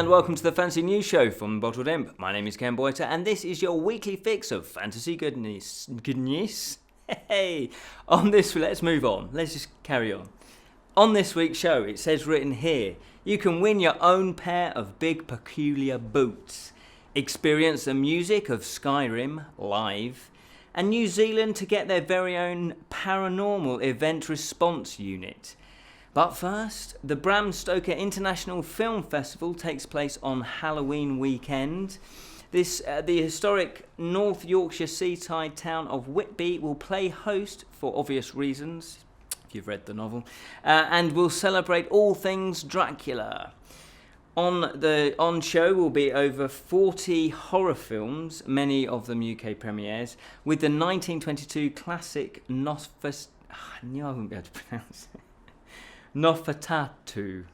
welcome to the Fantasy News Show from Bottled Imp. My name is Ken Boyter, and this is your weekly fix of fantasy goodness. Hey! Let's move on. Let's just carry on. On this week's show, it says written here, you can win your own pair of big peculiar boots, experience the music of Skyrim live, and New Zealand to get their very own paranormal event response unit. But first, the Bram Stoker International Film Festival takes place on Halloween weekend. The historic North Yorkshire seaside town of Whitby will play host, for obvious reasons, if you've read the novel, and will celebrate all things Dracula. On show will be over 40 horror films, many of them UK premieres, with the 1922 classic Nosferatu. I knew I wouldn't be able to pronounce it. Nosferatu.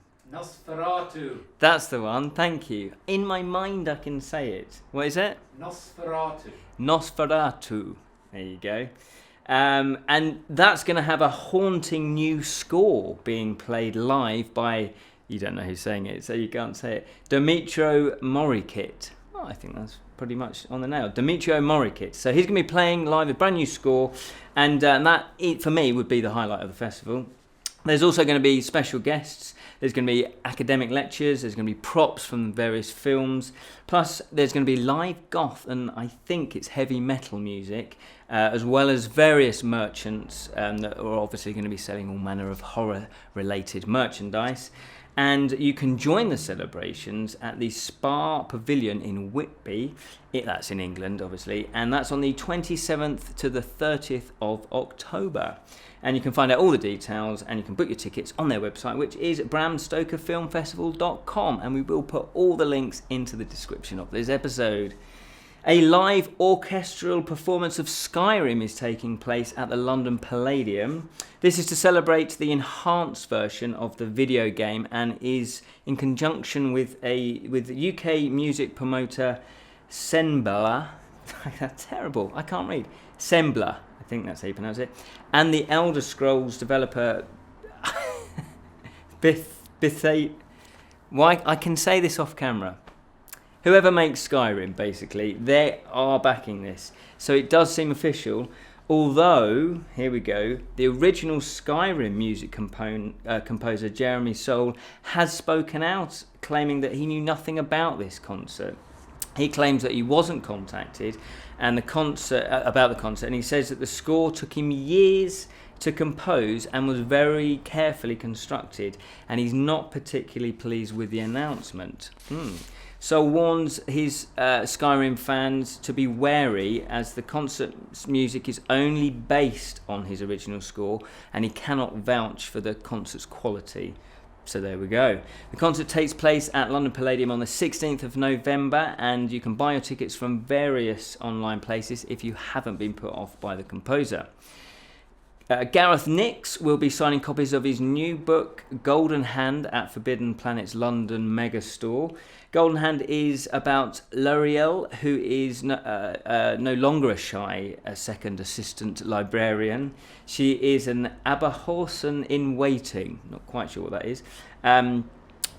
That's the one, thank you. In my mind I can say it. What is it? Nosferatu. There you go. And that's going to have a haunting new score being played live by, you don't know who's saying it, so you can't say it, Demetrio Morikit. Oh, I think that's pretty much on the nail. Demetrio Morikit. So he's going to be playing live a brand new score, and that, for me, would be the highlight of the festival. There's also going to be special guests. There's going to be academic lectures. There's going to be props from various films. Plus, there's going to be live goth and I think it's heavy metal music, as well as various merchants that are obviously going to be selling all manner of horror-related merchandise. And you can join the celebrations at the Spa Pavilion in Whitby. That's in England, obviously. And that's on the 27th to the 30th of October. And you can find out all the details and you can book your tickets on their website, which is bramstokerfilmfestival.com. And we will put all the links into the description of this episode. A live orchestral performance of Skyrim is taking place at the London Palladium. This is to celebrate the enhanced version of the video game and is in conjunction with UK music promoter Sembla. That's terrible, I can't read. Sembla, I think that's how you pronounce it. And the Elder Scrolls developer Bithate. Why I can say this off camera. Whoever makes Skyrim, basically, they are backing this. So it does seem official. Although, here we go, the original Skyrim music composer Jeremy Soule has spoken out, claiming that he knew nothing about this concert. He claims that he wasn't contacted about the concert, and he says that the score took him years to compose and was very carefully constructed, and he's not particularly pleased with the announcement. So warns his Skyrim fans to be wary, as the concert's music is only based on his original score and he cannot vouch for the concert's quality. So there we go. The concert takes place at London Palladium on the 16th of November, and you can buy your tickets from various online places if you haven't been put off by the composer. Garth Nix will be signing copies of his new book, Goldenhand, at Forbidden Planet's London Megastore. Goldenhand is about L'Oreal, who is no longer a shy second assistant librarian. She is an Aberhorsen in waiting. Not quite sure what that is. And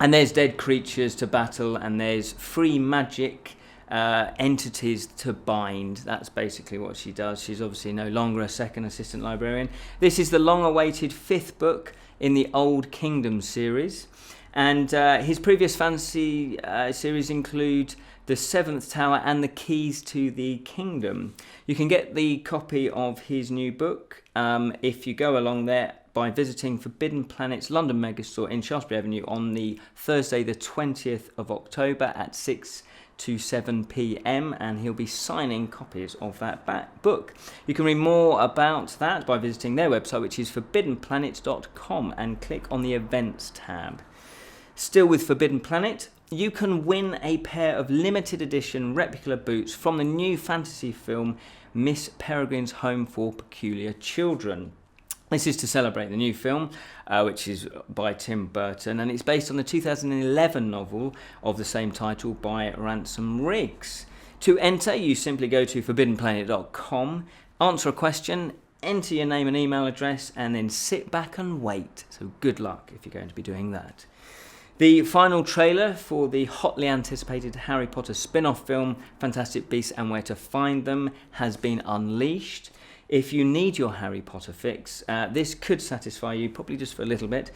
there's dead creatures to battle, and there's free magic entities to bind. That's basically what she does. She's obviously no longer a second assistant librarian. This is the long-awaited 5th book in the Old Kingdom series, and his previous fantasy series include The Seventh Tower and The Keys to the Kingdom. You can get the copy of his new book if you go along there by visiting Forbidden Planet's London Megastore in Shaftesbury Avenue on the Thursday the 20th of October at 6 to 7 p.m, and he'll be signing copies of that book. You can read more about that by visiting their website, which is forbiddenplanet.com, and click on the events tab. Still with Forbidden Planet, you can win a pair of limited edition replica boots from the new fantasy film Miss Peregrine's Home for Peculiar Children. This is to celebrate the new film, which is by Tim Burton, and it's based on the 2011 novel of the same title by Ransom Riggs. To enter, you simply go to forbiddenplanet.com, answer a question, enter your name and email address, and then sit back and wait. So good luck if you're going to be doing that. The final trailer for the hotly anticipated Harry Potter spin-off film, Fantastic Beasts and Where to Find Them, has been unleashed. If you need your Harry Potter fix, this could satisfy you, probably just for a little bit,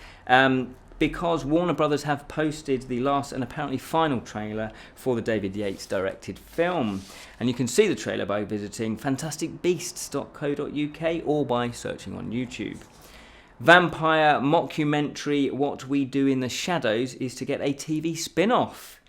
because Warner Brothers have posted the last and apparently final trailer for the David Yates directed film. And you can see the trailer by visiting fantasticbeasts.co.uk or by searching on YouTube. Vampire mockumentary What We Do in the Shadows is to get a TV spin-off.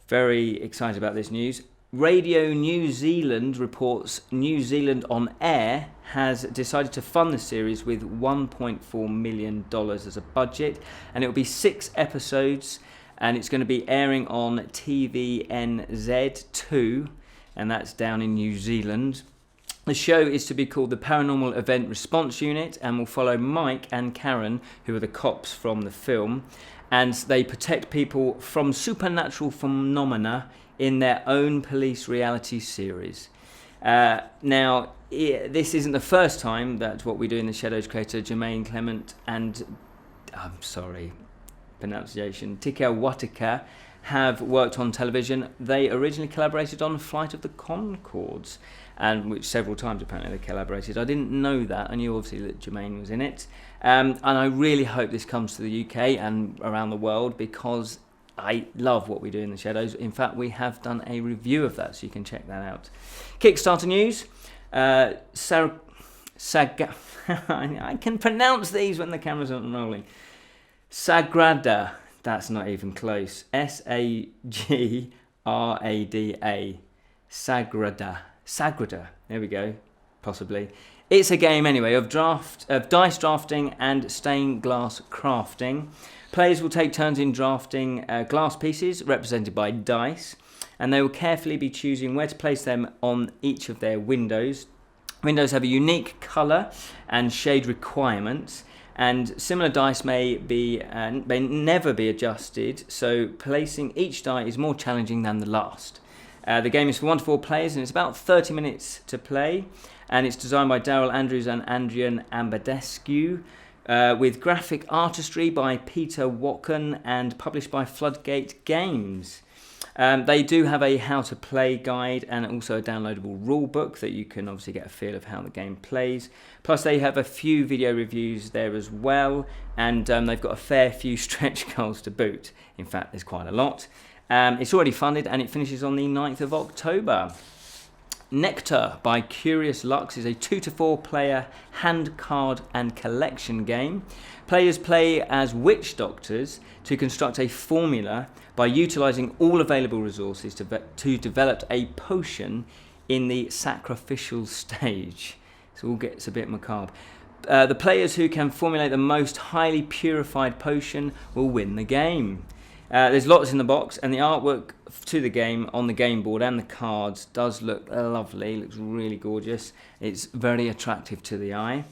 Very excited about this news. Radio New Zealand reports New Zealand On Air has decided to fund the series with $1.4 million as a budget, and it will be 6 episodes, and it's going to be airing on TVNZ2, and that's down in New Zealand. The show is to be called the Paranormal Event Response Unit and will follow Mike and Karen, who are the cops from the film, and they protect people from supernatural phenomena in their own police reality series. Now, this isn't the first time that What We Do in the Shadows creator Jermaine Clement and, Tikel Watika have worked on television. They originally collaborated on Flight of the Conchords, and which several times apparently they collaborated. I didn't know that. I knew obviously that Jermaine was in it. And I really hope this comes to the UK and around the world, because I love What We Do in the Shadows. In fact, we have done a review of that, so you can check that out. Kickstarter news. I can pronounce these when the camera's not rolling. Sagrada. That's not even close. Sagrada. Sagrada. There we go. Possibly. It's a game anyway of dice drafting and stained glass crafting. Players will take turns in drafting glass pieces represented by dice, and they will carefully be choosing where to place them on each of their windows. Windows have a unique colour and shade requirements, and similar dice may never be adjusted, so placing each die is more challenging than the last. The game is for 1 to 4 players, and it's about 30 minutes to play, and it's designed by Daryl Andrews and Andrian Ambadescu, with graphic artistry by Peter Watkin and published by Floodgate Games. They do have a how to play guide and also a downloadable rule book that you can obviously get a feel of how the game plays. Plus they have a few video reviews there as well, and they've got a fair few stretch goals to boot. In fact, there's quite a lot. It's already funded and it finishes on the 9th of October. Nectar by Curious Lux is a 2 to 4 player hand, card and collection game. Players play as witch doctors to construct a formula by utilising all available resources to develop a potion in the sacrificial stage. So it all gets a bit macabre. The players who can formulate the most highly purified potion will win the game. There's lots in the box, and the artwork to the game on the game board and the cards does look lovely, looks really gorgeous. It's very attractive to the eye.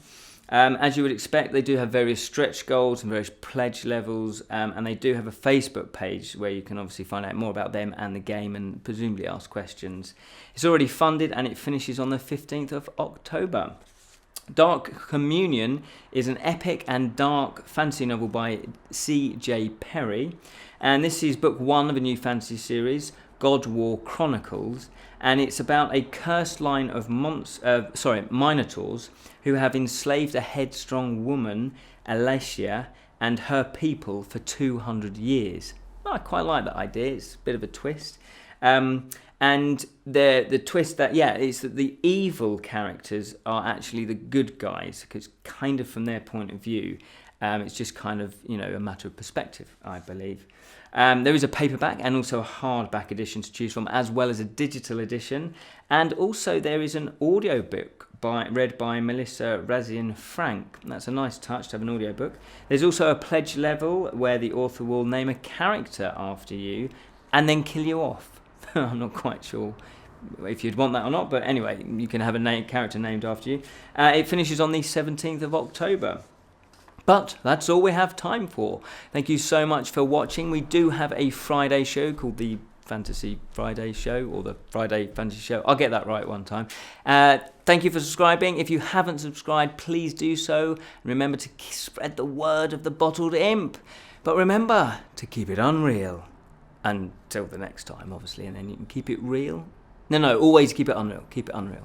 As you would expect, they do have various stretch goals and various pledge levels, and they do have a Facebook page where you can obviously find out more about them and the game and presumably ask questions. It's already funded and it finishes on the 15th of October. Dark Communion is an epic and dark fantasy novel by C.J. Perry, and this is book 1 of a new fantasy series, God War Chronicles, and it's about a cursed line of minotaurs who have enslaved a headstrong woman, Alacia, and her people for 200 years. I quite like that idea. It's a bit of a twist. And the twist is that the evil characters are actually the good guys, because kind of from their point of view, it's just kind of, a matter of perspective, I believe. There is a paperback and also a hardback edition to choose from, as well as a digital edition. And also there is an audiobook read by Melissa Razian-Frank. That's a nice touch to have an audiobook. There's also a pledge level where the author will name a character after you and then kill you off. I'm not quite sure if you'd want that or not, but anyway, you can have a character named after you. It finishes on the 17th of October. But that's all we have time for. Thank you so much for watching. We do have a Friday show called the Fantasy Friday Show, or the Friday Fantasy Show. I'll get that right one time. Thank you for subscribing. If you haven't subscribed, please do so. And remember to spread the word of the Bottled Imp. But remember to keep it unreal. Until the next time, obviously. And then you can keep it real. No, always keep it unreal. Keep it unreal.